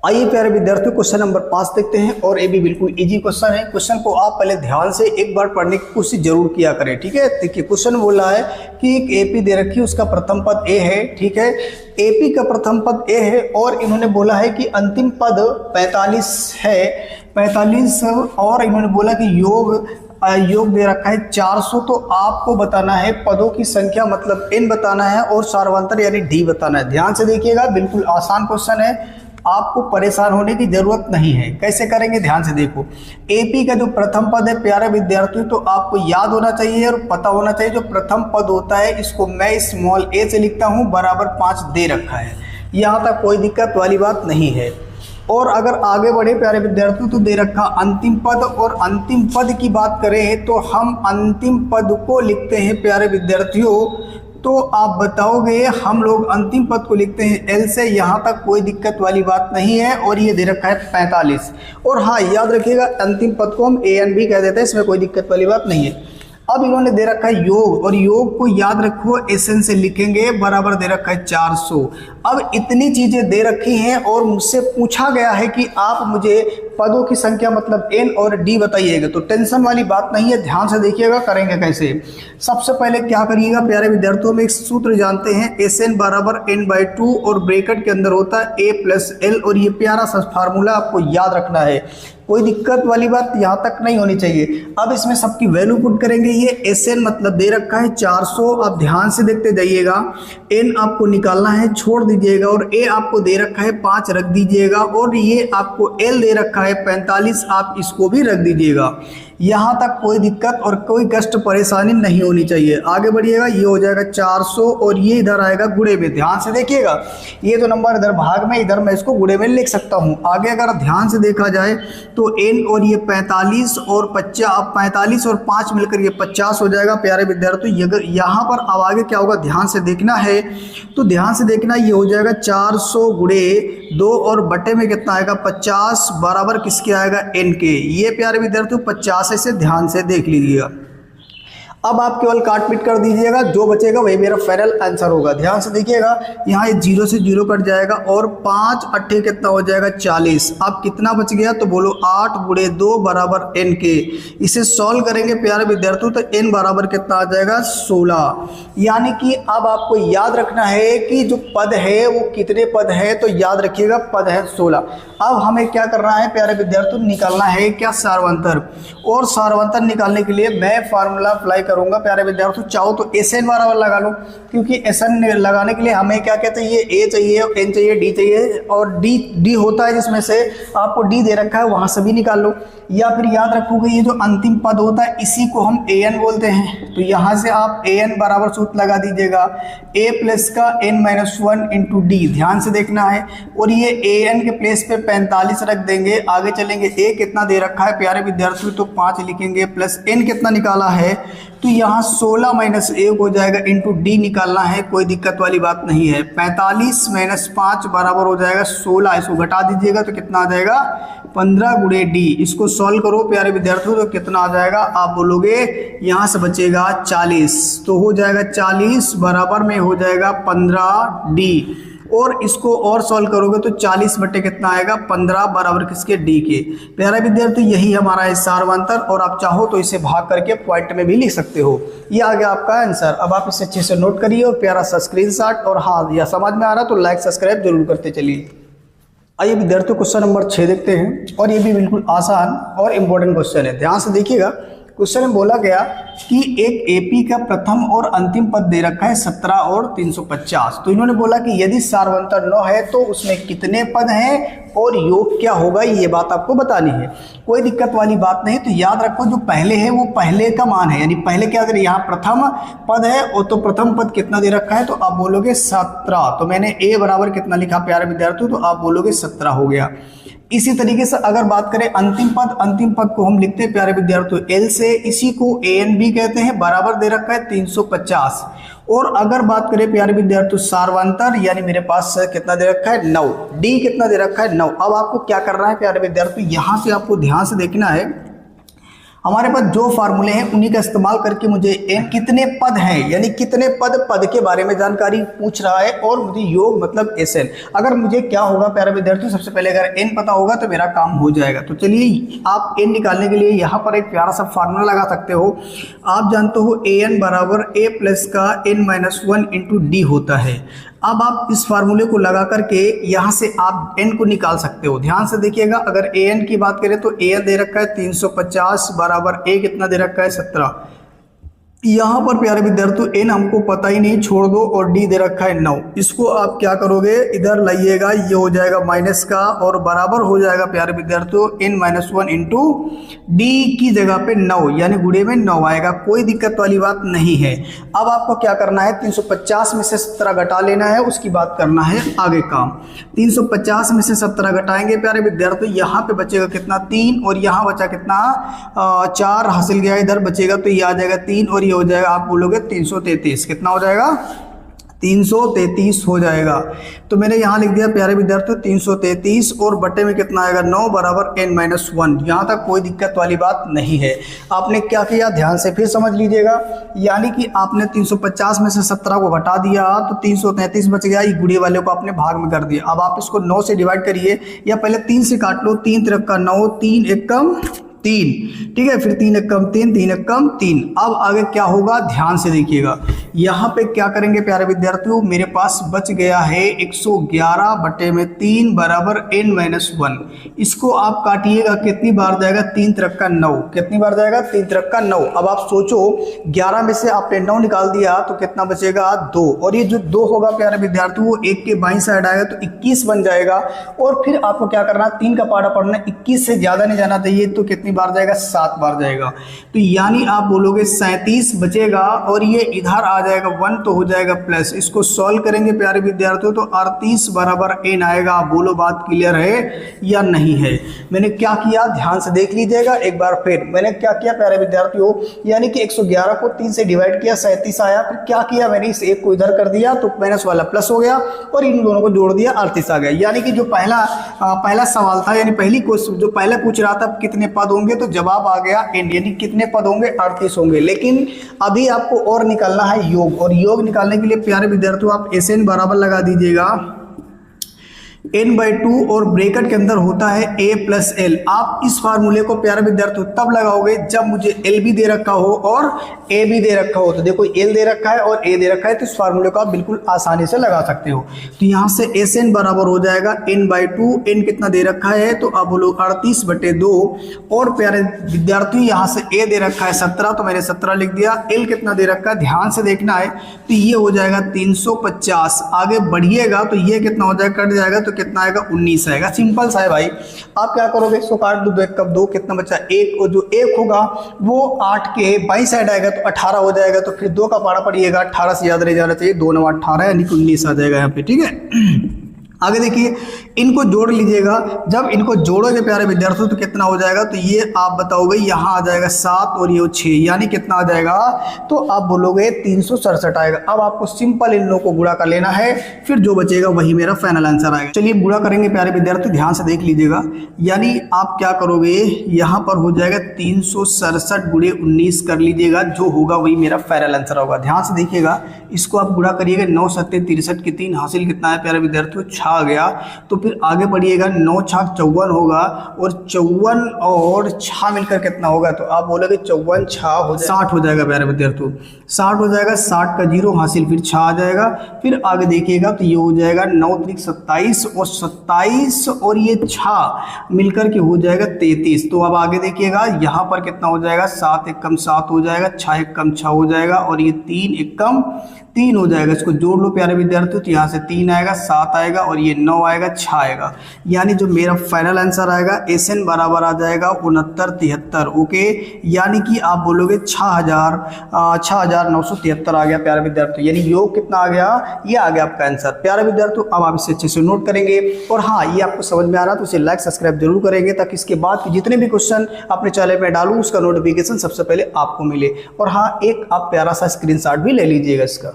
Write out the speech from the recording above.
आइए प्यारे विद्यार्थियों, क्वेश्चन नंबर 5 देखते हैं और ये भी बिल्कुल इजी क्वेश्चन है। क्वेश्चन को आप पहले ध्यान से एक बार पढ़ने की कोशिश जरूर किया करें, ठीक है। देखिए क्वेश्चन बोला है कि एक एपी दे रखी है, उसका प्रथम पद ए है, ठीक है। एपी का प्रथम पद ए है और इन्होंने बोला है कि अंतिम पद 45 है, 45, और इन्होंने बोला कि योग दे रखा है 400। तो आपको बताना है पदों की संख्या, मतलब n बताना है और सार्वंतर यानी d बताना है। ध्यान से देखिएगा, बिल्कुल आसान क्वेश्चन है, आपको परेशान होने की जरूरत नहीं है। कैसे करेंगे ध्यान से देखो। एपी का जो प्रथम पद है प्यारे विद्यार्थियों, तो आपको याद होना चाहिए और पता होना चाहिए जो प्रथम पद होता है इसको मैं स्मॉल a से लिखता हूं, बराबर 5 दे रखा है। यहां तक कोई दिक्कत वाली बात नहीं है। और अगर आगे बढ़े प्यारे विद्यार्थियों तो दे रखा अंतिम पद, और अंतिम पद की बात करें तो हम अंतिम पद को लिखते हैं प्यारे विद्यार्थियों, तो आप बताओगे हम लोग अंतिम पद को लिखते हैं एल से। यहाँ तक कोई दिक्कत वाली बात नहीं है। और ये दे रखा है 45, और हाँ याद रखिएगा अंतिम पद को हम ए एन बी कह देते हैं, इसमें कोई दिक्कत वाली बात नहीं है। अब इन्होंने दे रखा है योग, और योग को याद रखो एसएन से लिखेंगे, बराबर दे रखा है 400। अब इतनी चीजें दे रखी हैं और मुझसे पूछा गया है कि आप मुझे पदों की संख्या मतलब एन और डी बताइएगा, तो टेंशन वाली बात नहीं है। ध्यान से देखिएगा करेंगे कैसे। सबसे पहले क्या करिएगा प्यारे विद्यार्थियों, में एक सूत्र जानते हैं, एस एन बराबर n/2 और ब्रैकेट के अंदर होता है a प्लस एल, और ये प्यारा सा फार्मूला आपको याद रखना है। कोई दिक्कत वाली बात यहाँ तक नहीं होनी चाहिए। अब इसमें सबकी वैल्यू पुट करेंगे। ये एस एन मतलब दे रखा है 400, आप ध्यान से देखते जाइएगा। एन आपको निकालना है, छोड़ दीजिएगा, और ए आपको दे रखा है 5 रख दीजिएगा, और ये आपको एल दे रखा है 45, आप इसको भी रख दीजिएगा। यहाँ तक कोई दिक्कत और कोई कष्ट परेशानी नहीं होनी चाहिए। आगे बढ़िएगा, ये हो जाएगा 400 और ये इधर आएगा गुणे में। ध्यान से देखिएगा, ये तो नंबर इधर भाग में, इधर मैं इसको गुणे में लिख सकता हूँ। आगे अगर ध्यान से देखा जाए तो n और ये 45 और 50, अब 45 और 5 मिलकर ये 50 हो जाएगा प्यारे विद्यार्थी। यहाँ पर अब आगे क्या होगा ध्यान से देखना है, तो ध्यान से देखना, ये हो जाएगा 400 गुणे 2 और बटे में कितना आएगा 50, बराबर किसके आएगा n के। ये प्यारे विद्यार्थियों 50 से ध्यान से देख लीजिएगा। अब आप केवल काट पीट कर दीजिएगा, जो बचेगा वही मेरा फाइनल आंसर होगा। ध्यान से देखिएगा, यहाँ ये 0 से 0 कट जाएगा और 5 अट्ठे कितना हो जाएगा 40। अब कितना बच गया तो बोलो 8 गुणे 2 बराबर n के। इसे सॉल्व करेंगे प्यारे विद्यार्थियों तो n बराबर कितना आ जाएगा 16। यानी कि अब आपको याद रखना है कि जो पद है वो कितने पद है, तो याद रखिएगा पद है 16। अब हमें क्या करना है प्यारे विद्यार्थियों, निकालना है क्या सार्वंतर, और सार्वंतर निकालने के लिए मैं फार्मूला अप्लाई करूंगा प्यारे विद्यार्थियों। चाहो तो एस एन बराबर लगा लो, क्योंकि एस एन लगाने के लिए हमें क्या कहते हैं, ये ए चाहिए, एन चाहिए, डी चाहिए, और डी होता है जिसमें से आपको डी दे रखा है वहां से भी निकाल लो। या फिर याद रखोगे ये जो अंतिम पद होता है इसी को हम ए एन बोलते हैं, तो यहाँ से आप ए एन बराबर सूत्र लगा दीजिएगा, ए प्लस का n-1 इंटू डी। ध्यान से देखना है, और ये ए एन के प्लेस पे 45 रख देंगे। आगे चलेंगे, ए कितना दे रखा है प्यारे विद्यार्थियों, तो 5 लिखेंगे, प्लस एन कितना निकाला है तो यहाँ 16 माइनस 1 हो जाएगा, इंटू डी निकालना है, कोई दिक्कत वाली बात नहीं है। 45 माइनस 5 बराबर हो जाएगा 16, इसको घटा दीजिएगा तो कितना आ जाएगा 15 गुणे डी। इसको सॉल्व करो प्यारे विद्यार्थियों तो कितना आ जाएगा, आप बोलोगे यहाँ से बचेगा 40, तो हो जाएगा 40 बराबर में हो जाएगा 15 डी। और इसको और सॉल्व करोगे तो 40 बटे कितना आएगा 15 बराबर किसके डी के। प्यारे विद्यार्थी यही हमारा है सार्वंतर, और आप चाहो तो इसे भाग करके पॉइंट में भी लिख सकते हो। ये आ गया आपका आंसर। अब आप इसे अच्छे से नोट करिए और प्यारा सा स्क्रीनशॉट, और हाँ यह समझ में आ रहा तो लाइक सब्सक्राइब जरूर करते चलिए। आइए विद्यार्थियों क्वेश्चन नंबर 6 देखते हैं, और ये भी बिल्कुल आसान और इम्पोर्टेंट क्वेश्चन है। ध्यान से देखिएगा, क्वेश्चन में बोला गया कि एक एपी का प्रथम और अंतिम पद दे रखा है 17 और 350। तो इन्होंने बोला कि यदि सार्वंतर 9 है तो उसमें कितने पद हैं और योग क्या होगा, ये बात आपको बतानी है। कोई दिक्कत वाली बात नहीं। तो याद रखो जो पहले है वो पहले का मान है, यानी पहले क्या करें, यहाँ प्रथम पद है और तो प्रथम पद कितना दे रखा है, तो आप बोलोगे 17। तो मैंने ए बराबर कितना लिखा प्यारे विद्यार्थियों, तो आप बोलोगे 17 हो गया। इसी तरीके से अगर बात करें अंतिम पद को हम लिखते हैं प्यारे विद्यार्थियों एल से, इसी को ए एन बी कहते हैं, बराबर दे रखा है 350। और अगर बात करें प्यारे विद्यार्थियों सार्वंतर, यानी मेरे पास कितना दे रखा है 9, डी कितना दे रखा है 9। अब आपको क्या करना है प्यारे विद्यार्थियों, यहाँ से आपको ध्यान से देखना है। हमारे पास जो फार्मूले हैं उन्हीं का इस्तेमाल करके मुझे n कितने पद हैं, यानी कितने पद के बारे में जानकारी पूछ रहा है, और मुझे योग मतलब Sn। अगर मुझे क्या होगा प्यारे विद्यार्थियों, सबसे पहले अगर n पता होगा तो मेरा काम हो जाएगा। तो चलिए आप n निकालने के लिए यहाँ पर एक प्यारा सा फार्मूला लगा सकते हो। आप जानते हो an बराबर a प्लस का n-1 इंटू डी होता है। अब आप इस फार्मूले को लगा करके यहाँ से आप n को निकाल सकते हो। ध्यान से देखिएगा, अगर an की बात करें तो an दे रखा है 350 बराबर a कितना दे रखा है 17। यहाँ पर प्यारे विद्यार्थियों n हमको पता ही नहीं, छोड़ दो, और d दे रखा है 9। इसको आप क्या करोगे, इधर लाइएगा, ये हो जाएगा माइनस का, और बराबर हो जाएगा प्यारे विद्यार्थियों n-1 इंटू डी की जगह पे 9, यानी गुणे में 9 आएगा। कोई दिक्कत वाली बात नहीं है। अब आपको क्या करना है, 350 में से 17 घटा लेना है, उसकी बात करना है आगे काम। 350 में से 17 घटाएंगे प्यारे विद्यार्थियों, यहाँ पे बचेगा कितना 3, और यहाँ बचा कितना 4 हासिल गया, इधर बचेगा तो ये आ जाएगा 3, और हो जाएगा आप बोलोगे 333। कितना हो जाएगा, 333 हो जाएगा। तो मैंने यहाँ लिख दिया प्यारे विद्यार्थियों 333, और बटे में कितना आएगा 9 बराबर n-1। यहाँ तक कोई दिक्कत वाली बात नहीं है। आपने क्या किया, ध्यान से फिर समझ लीजिएगा, यानी कि आपने 350 में से 17 को घटा दिया तो 333 बच गया, ये गुणे वाले को आपने भाग में कर दिया। अब आप इसको 9 से डिवाइड करिए, या पहले 3 से काट लो, 3 तिरक का 9, 3 एकम 3, ठीक है, फिर 3 एकम 3, 3 एकम 3। अब आगे क्या होगा, ध्यान से देखिएगा, यहाँ पे क्या करेंगे प्यारे विद्यार्थियों, मेरे पास बच गया है 111 बटे में 3 बराबर n-1। इसको आप काटिएगा, कितनी बार जाएगा, 3 तिरक का 9, कितनी बार जाएगा, 3 तिरक का 9। अब आप सोचो 11 में से आपने 9 निकाल दिया तो कितना बचेगा 2, और ये जो 2 होगा प्यारे विद्यार्थियों वो 1 के बाईं साइड आएगा तो 21 बन जाएगा। और फिर आपको क्या करना, 3 का पारा पढ़ना, 21 से ज़्यादा नहीं जाना चाहिए, तो कितनी बार जाएगा, 7 बार जाएगा। तो यानी आप बोलोगे 37 बचेगा, और ये इधर आ जाएगा 1 तो हो जाएगा प्लस। इसको सॉल्व करेंगे प्यारे विद्यार्थियों तो 38 बराबर n आएगा। आप बोलो बात क्लियर है या नहीं है। मैंने क्या किया, ध्यान से देख लीजिएगा एक बार फिर। मैंने क्या किया प्यारे विद्यार्थियों, यानी कि 111 को 3 से डिवाइड किया, 37 आया। फिर क्या किया, मैंने इस एक को इधर कर दिया तो माइनस वाला प्लस हो गया, और इन दोनों को जोड़ दिया, 38 आ गया। यानी कि जो पहला सवाल था, यानी पहली क्वेश्चन जो पहले पूछ रहा था कितने पद होंगे, तो जवाब आ गया n, यानी कितने पद होंगे, 38 होंगे। लेकिन अभी आपको और निकालना है योग, और योग निकालने के लिए प्यारे विद्यार्थियों आप Sn बराबर लगा दीजिएगा n/2, और ब्रैकेट के अंदर होता है a प्लस एल। आप इस फार्मूले को प्यारे विद्यार्थियों तब लगाओगे जब मुझे l भी दे रखा हो और a भी दे रखा हो। तो देखो l दे रखा है और a दे रखा है, तो इस फार्मूले को आप बिल्कुल आसानी से लगा सकते हो। तो यहाँ से Sn बराबर हो जाएगा n/2, n कितना दे रखा है, तो आप बोलो 38/2, और प्यारे विद्यार्थी यहाँ से a दे रखा है 17, तो मैंने 17 लिख दिया। l कितना दे रखा है, ध्यान से देखना है, तो ये हो जाएगा 350। आगे बढ़िएगा तो ये कितना हो जाएगा, कट जाएगा तो कितना आएगा, 19 आएगा। सिंपल सा है भाई। आप क्या करोगे, इसको काट दो, 2 कब 2, कितना बचा 1, और जो 1 होगा वो 8 के बाई साइड आएगा तो 18 हो जाएगा। तो फिर 2 का पारा पड़िएगा, 18 से याद रह जाना चाहिए, 2 9 18, यानी कि 19 आ जाएगा यहाँ पे, ठीक है। आगे देखिए, इनको जोड़ लीजिएगा। जब इनको जोड़ोगे प्यारे विद्यार्थियों तो कितना हो जाएगा, तो ये आप बताओगे, यहाँ आ जाएगा 7 और ये 6, यानी कितना आ जाएगा, तो आप बोलोगे 367 आएगा। अब आपको सिंपल इन लोगों को गुणा कर लेना है, फिर जो बचेगा वही मेरा फाइनल आंसर आएगा। चलिए गुणा करेंगे प्यारे विद्यार्थी, ध्यान से देख लीजिएगा। यानी आप क्या करोगे, यहाँ पर हो जाएगा 367 गुणे 19 कर लीजिएगा, जो होगा वही मेरा फाइनल आंसर होगा। ध्यान से देखिएगा, इसको आप गुणा करिएगा, 9 7 63 की 3 हासिल कितना है प्यारे विद्यार्थियों, आ गया। तो फिर आगे बढ़िएगा, 9 6 54 होगा, और 54 और 6 मिलकर कितना होगा, तो आप बोलोगे 54 6 हो 60 हो जाएगा प्यारे विद्यार्थियों, 60 हो जाएगा। 60 का 0 हासिल, फिर 6 आ जाएगा। फिर आगे देखिएगा तो ये हो जाएगा 9 3 27, और 27 और ये 6 मिलकर के हो जाएगा 33। तो अब आगे देखिएगा, यहाँ पर कितना हो जाएगा, 7 1 कम 7 हो जाएगा, 6 1 कम 6 हो जाएगा, और ये 3 1 कम 3 हो जाएगा। इसको जोड़ लो प्यारे विद्यार्थियों, तो यहाँ से 3 आएगा, 7 आएगा, और ये 9 आएगा, 6 आएगा। यानी जो मेरा फाइनल आंसर आएगा Sn बराबर आ जाएगा 6973। ओके, यानी कि आप बोलोगे 6973 आ गया प्यारे विद्यार्थियों। यानी योग कितना आ गया, ये आ गया आपका आंसर प्यारे विद्यार्थियों। अब आप इसे अच्छे से नोट करेंगे, और हाँ, ये आपको समझ में आ रहा तो इसे लाइक सब्सक्राइब जरूर करेंगे, ताकि इसके बाद जितने भी क्वेश्चन अपने चैनल में डालूं उसका नोटिफिकेशन सबसे पहले आपको मिले। और हाँ, एक आप प्यारा सा स्क्रीनशॉट भी ले लीजिएगा इसका।